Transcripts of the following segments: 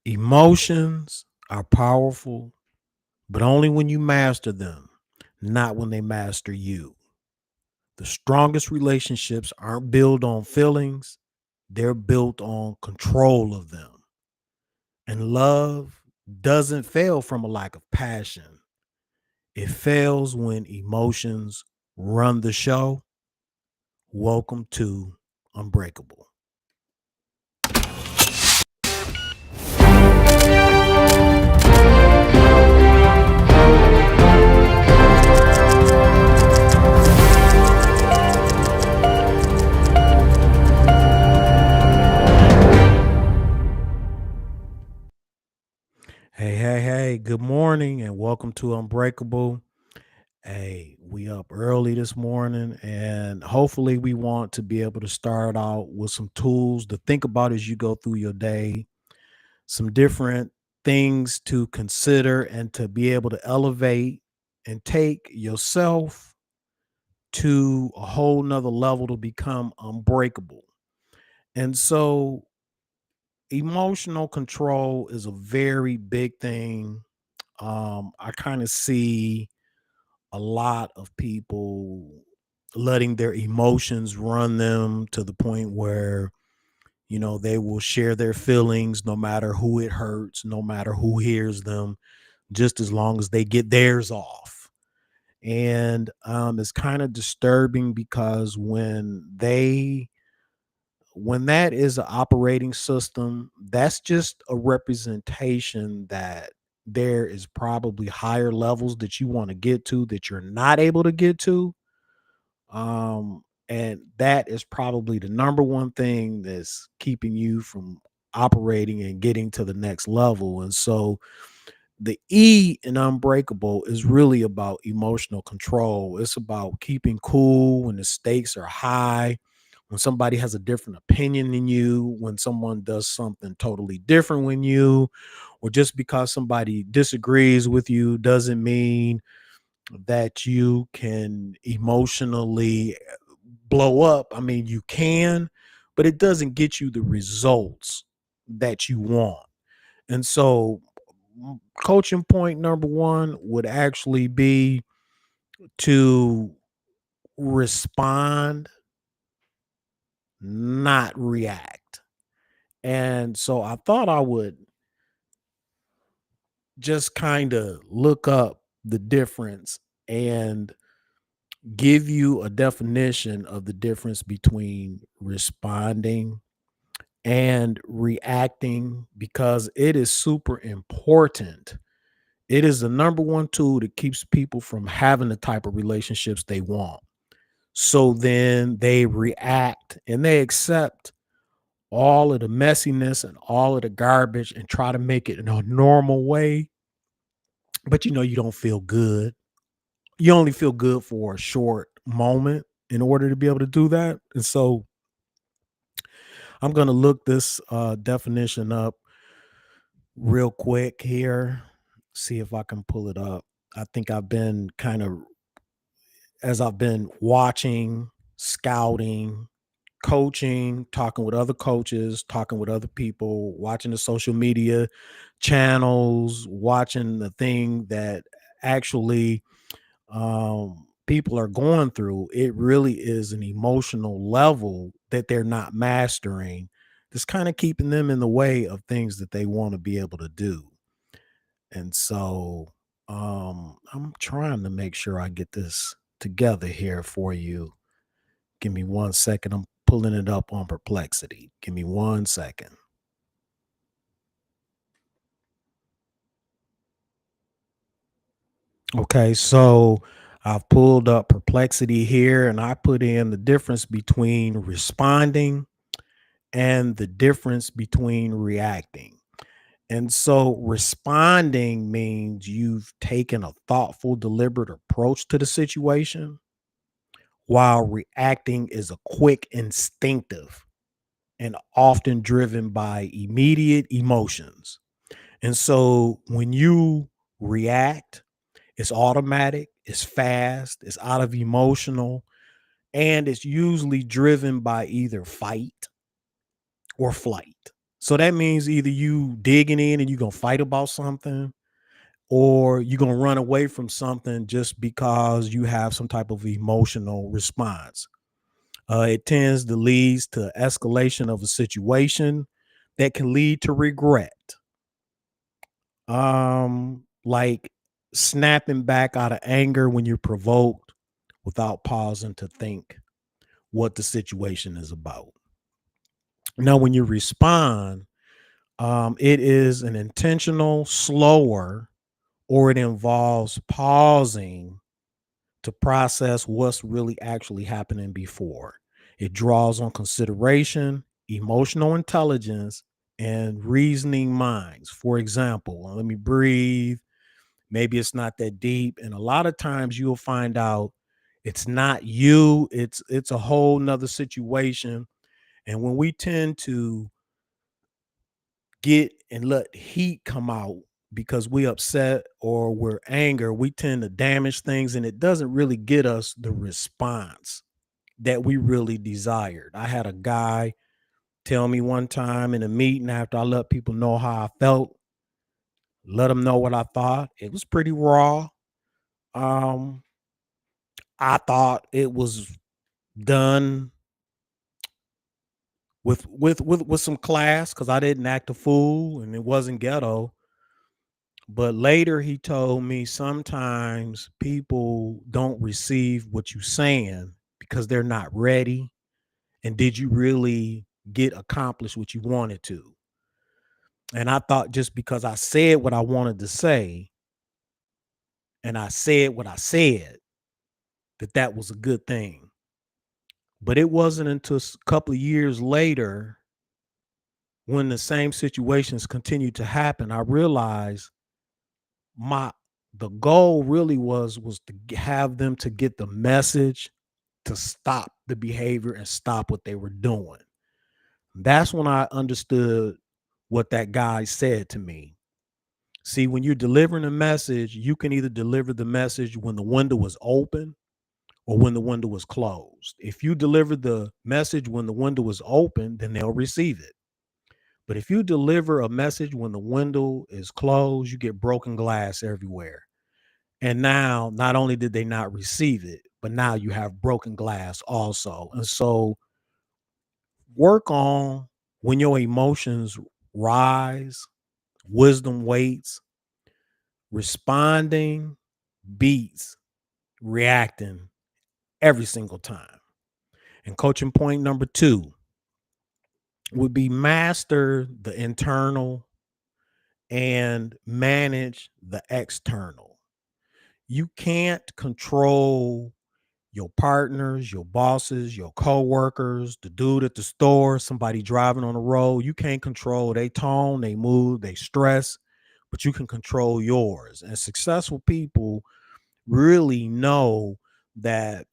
Emotions are powerful, but only when you master them, not when they master you. The strongest relationships aren't built on feelings, they're built on control of them. And love doesn't fail from a lack of passion, it fails when emotions run the show. Welcome to Unbreakable. Hey, good morning and welcome to Unbreakable. Hey, we up early this morning and hopefully we want to be able to start out with some tools to think about as you go through your day, some different things to consider and to be able to elevate and take yourself to a whole nother level to become unbreakable. And so emotional control is a very big thing. I kind of see a lot of people letting their emotions run them to the point where they will share their feelings no matter who it hurts, no matter who hears them, just as long as they get theirs off. And it's kind of disturbing because when that is an operating system, that's just a representation that there is probably higher levels that you want to get to that you're not able to get to. And that is probably the number one thing that's keeping you from operating and getting to the next level. And so the E in Unbreakable is really about emotional control. It's about keeping cool when the stakes are high, when somebody has a different opinion than you, when someone does something totally different than you, or just because somebody disagrees with you doesn't mean that you can emotionally blow up. I mean, you can, but it doesn't get you the results that you want. And so, coaching point number one would actually be to respond, not react. And so I thought I would just kind of look up the difference and give you a definition of the difference between responding and reacting because it is super important. It is the number one tool that keeps people from having the type of relationships they want. So then they react and they accept all of the messiness and all of the garbage and try to make it in a normal way. But you don't feel good. You only feel good for a short moment in order to be able to do that. And so I'm going to look this definition up real quick here, see if I can pull it up. I think I've been kind of, as I've been watching, scouting, coaching, talking with other coaches, talking with other people, watching the social media channels, watching the thing that actually people are going through, it really is an emotional level that they're not mastering. That's kind of keeping them in the way of things that they want to be able to do. And so I'm trying to make sure I get this together here for you. Give me 1 second. I'm pulling it up on Perplexity. Give me 1 second. Okay, so I've pulled up Perplexity here and I put in the difference between responding and the difference between reacting. And so responding means you've taken a thoughtful, deliberate approach to the situation, while reacting is a quick, instinctive, and often driven by immediate emotions. And so when you react, it's automatic, it's fast, it's out of emotional, and it's usually driven by either fight or flight. So that means either you digging in and you're gonna fight about something, or you're gonna run away from something just because you have some type of emotional response. It tends to lead to escalation of a situation that can lead to regret. Like snapping back out of anger when you're provoked without pausing to think what the situation is about. Now, when you respond, it is an intentional, slower, or it involves pausing to process what's really actually happening before. It draws on consideration, emotional intelligence, and reasoning minds. For example, let me breathe. Maybe it's not that deep. And a lot of times you'll find out it's not you, it's a whole nother situation. And when we tend to get and let heat come out because we upset or we're angry, we tend to damage things and it doesn't really get us the response that we really desired. I had a guy tell me one time in a meeting after I let people know how I felt, let them know what I thought. It was pretty raw. Um, I thought it was done with some class because I didn't act a fool and it wasn't ghetto. But later he told me sometimes people don't receive what you're saying because they're not ready. And did you really get accomplished what you wanted to? And I thought just because I said what I wanted to say and I said what I said, that that was a good thing. But it wasn't until a couple of years later when the same situations continued to happen, I realized my the goal really was to have them to get the message to stop the behavior and stop what they were doing. That's when I understood what that guy said to me. See, when you're delivering a message, you can either deliver the message when the window was open or when the window was closed. If you deliver the message when the window was open, then they'll receive it. But if you deliver a message when the window is closed, you get broken glass everywhere. And now, not only did they not receive it, but now you have broken glass also. And so, work on when your emotions rise, wisdom waits, responding beats reacting every single time. And coaching point number 2 would be master the internal and manage the external. You can't control your partners, your bosses, your coworkers, the dude at the store, somebody driving on the road. You can't control their tone, they mood, they stress, but you can control yours. And successful people really know that.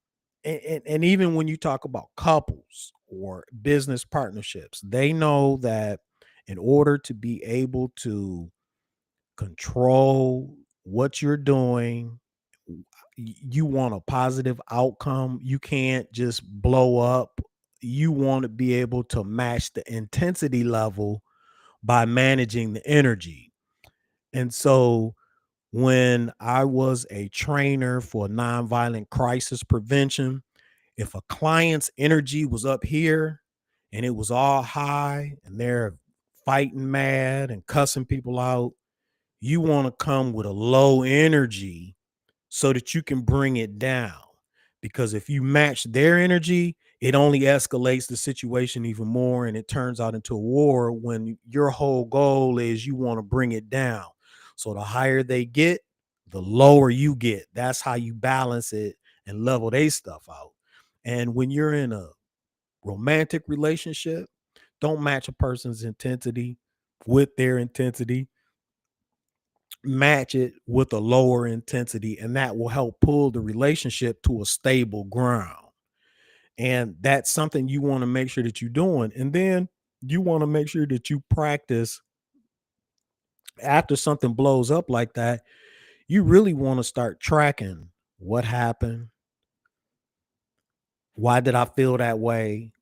And even when you talk about couples or business partnerships, they know that in order to be able to control what you're doing, you want a positive outcome. You can't just blow up. You want to be able to match the intensity level by managing the energy. And so when I was a trainer for nonviolent crisis prevention, if a client's energy was up here and it was all high and they're fighting mad and cussing people out, you want to come with a low energy so that you can bring it down. Because if you match their energy, it only escalates the situation even more and it turns out into a war when your whole goal is you want to bring it down. So the higher they get, the lower you get. That's how you balance it and level their stuff out. And when you're in a romantic relationship, don't match a person's intensity with their intensity, match it with a lower intensity, and that will help pull the relationship to a stable ground. And that's something you want to make sure that you're doing. And then you want to make sure that you practice after something blows up like that. You really want to start tracking what happened, why did I feel that way,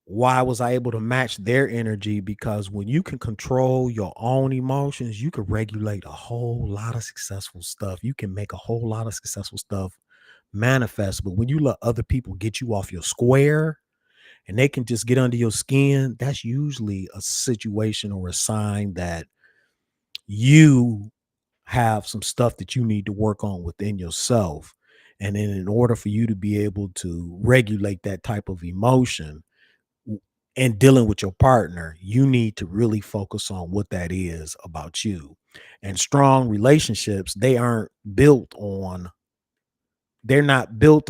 Why was I able to match their energy? Because when you can control your own emotions, you can regulate a whole lot of successful stuff. You can make a whole lot of successful stuff manifest. But when you let other people get you off your square and they can just get under your skin, that's usually a situation or a sign that you have some stuff that you need to work on within yourself. And then in order for you to be able to regulate that type of emotion and dealing with your partner, you need to really focus on what that is about you. And strong relationships, they're not built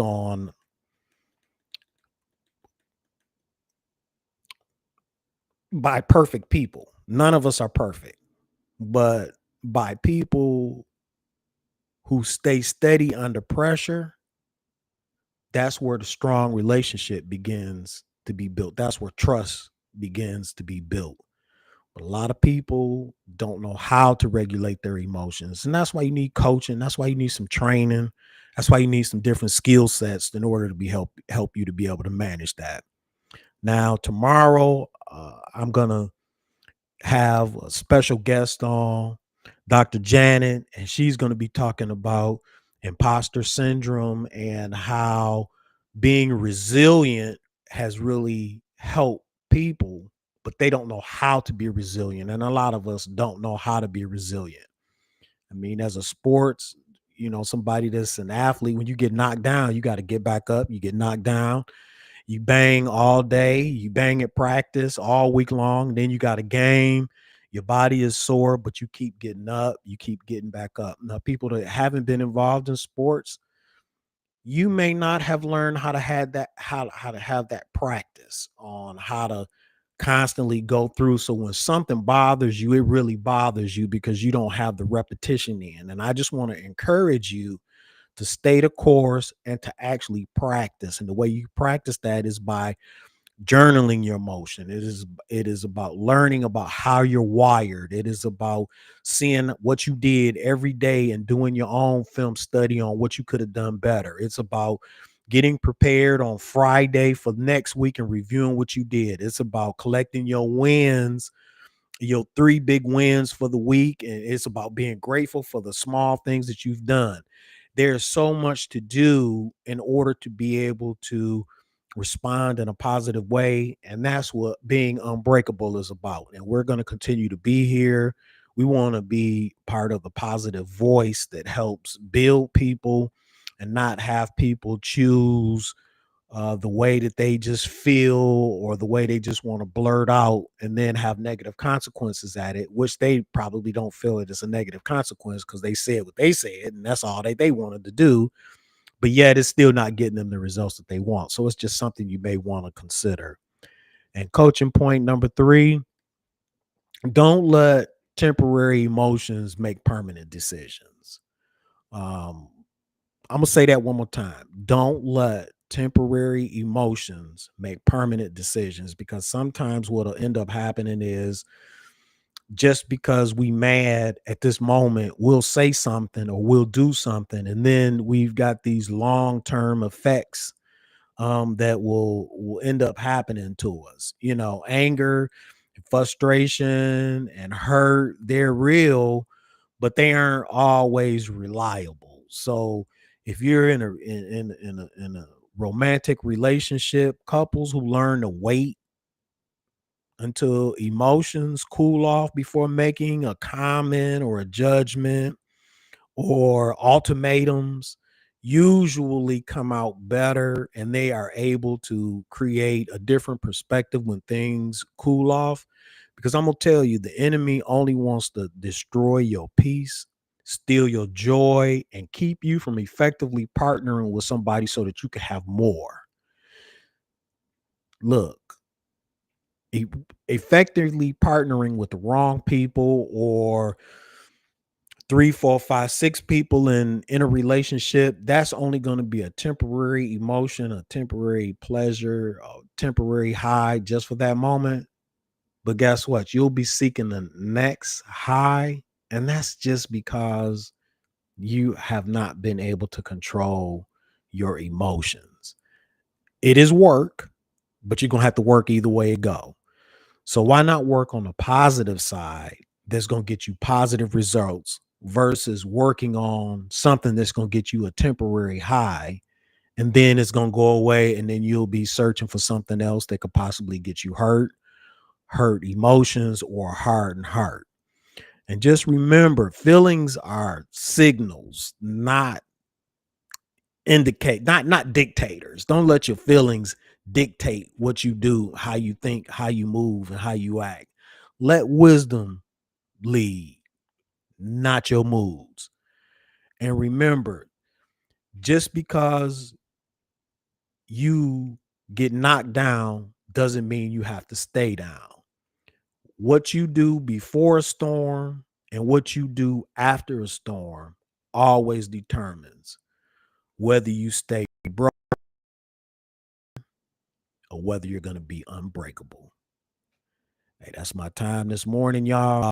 on by perfect people. None of us are perfect, but by people who stay steady under pressure. That's where the strong relationship begins to be built. That's where trust begins to be built. But a lot of people don't know how to regulate their emotions. And that's why you need coaching. That's why you need some training. That's why you need some different skill sets in order to be help you to be able to manage that. Now, tomorrow, I'm gonna have a special guest on, Dr. Janet, and she's going to be talking about imposter syndrome and how being resilient has really helped people, but they don't know how to be resilient. And a lot of us don't know how to be resilient. I mean, as a sports, somebody that's an athlete, when you get knocked down, you got to get back up. You get knocked down, you bang all day, you bang at practice all week long, then you got a game. Your body is sore, but you keep getting up, you keep getting back up. Now, people that haven't been involved in sports, you may not have learned how to have that, how to have that practice on how to constantly go through. So when something bothers you, it really bothers you because you don't have the repetition in. And I just want to encourage you to stay the course and to actually practice. And the way you practice that is by journaling your emotion. It is about learning about how you're wired. It is about seeing what you did every day and doing your own film study on what you could have done better. It's about getting prepared on Friday for next week and reviewing what you did. It's about collecting your wins, your three big wins for the week, and it's about being grateful for the small things that you've done. There's so much to do in order to be able to respond in a positive way, and that's what being unbreakable is about. And we're going to continue to be here. We want to be part of a positive voice that helps build people and not have people choose the way that they just feel or the way they just want to blurt out and then have negative consequences at it, which they probably don't feel it as a negative consequence because they said what they said and that's all they wanted to do. But yet it's still not getting them the results that they want. So it's just something you may want to consider. And coaching point number 3, don't let temporary emotions make permanent decisions. Um, I'm gonna say that one more time. Don't let temporary emotions make permanent decisions, because sometimes what'll end up happening is just because we mad at this moment, we'll say something or we'll do something, and then we've got these long-term effects that will end up happening to us. Anger, frustration, and hurt, they're real, but they aren't always reliable. So if you're in a romantic relationship, couples who learn to wait until emotions cool off before making a comment or a judgment or ultimatums usually come out better, and they are able to create a different perspective when things cool off. Because I'm going to tell you, the enemy only wants to destroy your peace, steal your joy, and keep you from effectively partnering with somebody so that you can have more. Look, e- effectively partnering with the wrong people, or three, four, five, six people in a relationship, that's only going to be a temporary emotion, a temporary pleasure, a temporary high just for that moment. But guess what? You'll be seeking the next high. And that's just because you have not been able to control your emotions. It is work, but you're gonna have to work either way it go. So why not work on the positive side that's gonna get you positive results versus working on something that's gonna get you a temporary high and then it's gonna go away and then you'll be searching for something else that could possibly get you hurt emotions, or hardened heart. And just remember, feelings are signals, not not dictators. Don't let your feelings dictate what you do, how you think, how you move, and how you act. Let wisdom lead, not your moods. And remember, just because you get knocked down doesn't mean you have to stay down. What you do before a storm and what you do after a storm always determines whether you stay broke or whether you're going to be unbreakable. Hey, that's my time this morning, y'all.